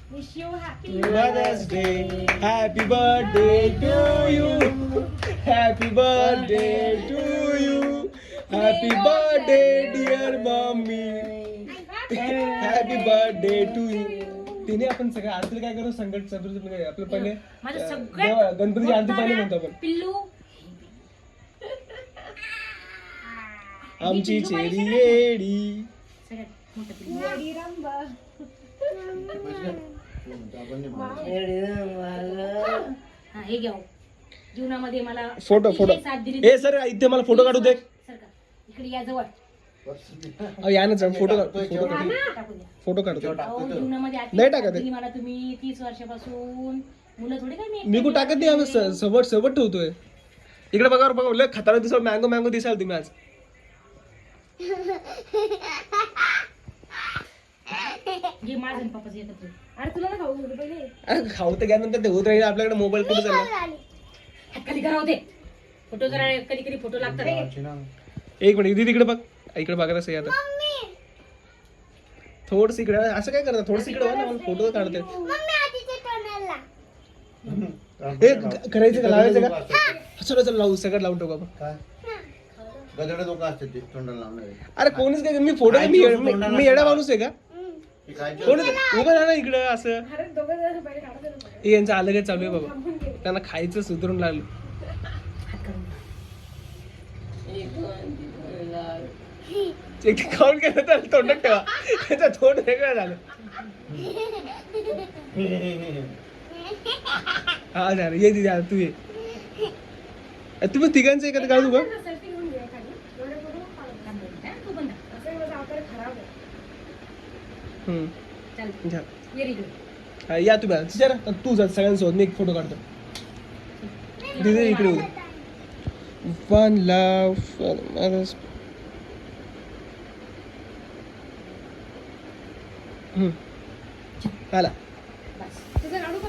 Wish you happy Mother's Day, happy birthday to you, happy birthday to you, happy birthday dear mommy, happy birthday to you. तिने आपण सगळं आरतीला काय करू संकट आपलं पहिले माझं सगळ्यात गणपतीची आरती पहिले म्हणतो आपण. पिल्लू आमची चेरी येडी सगळ्यात मोठं पिल्लू. हा, हे घ्या. जीवनामध्ये मला फोटो अतिशय साथ दिली. ए सर इथे मला फोटो काढू दे. सरका. इकडे या जवळ या ना फोटो टाकून द्या. फोटो काढतो. अहो, जीवनामध्ये अतिशय नाही साथ टाकत आहे. दिली मला तुम्ही 30 वर्षापासून. मुलं थोडी काय मी कुठं टाकत नाही आम्ही सवट ठेवतोय. इकडे बघा बघा लय खतरा दिसाल मँगो दिसाल तुम्ही आज. हे माझं आणि पप्पाचं एकत्र. अरे तुला ना खाऊ पहिले अरे खाऊ तर घ्या नंतर ते होत राहील आपल्याकडे मोबाईल कुठे चालला. हात खाली करा होते. फोटो जरा कधी कधी फोटो लागतात. एक मिनिट दीदी इकडे बघ इकडे बघा सही आता थोडस इकडे असं काय करता थोडस इकडे ना मला फोटो काढते. हे करायचं का लावायचं का चला चला लावू सगळं लावून टाकू आपण. गदडे लोक असतात ते तोंडाला लावणारे. अरे कोणीच काय मी फोटो मी येडा माणूस आहे का कोण उभं राहा ना इकडे असं. हे यांचं अलगच चालू आहे बाबा त्यांना खायचं सुधरून लागलं. एक खाऊन गेलं तर तोंडात ठेवा त्याचं तोंड वेगळं झालं. हा झालं ये दिदी आता तू ये. तुम्ही तिघांचं एकत्र काढू का. चल व्हेरी गुड. हा, या तुम्ही आता. तू जा सगळ्यांसोबत मी एक फोटो काढतो. दिदी इकडे होऊ. वन लव आला. बस तुझं काढू का?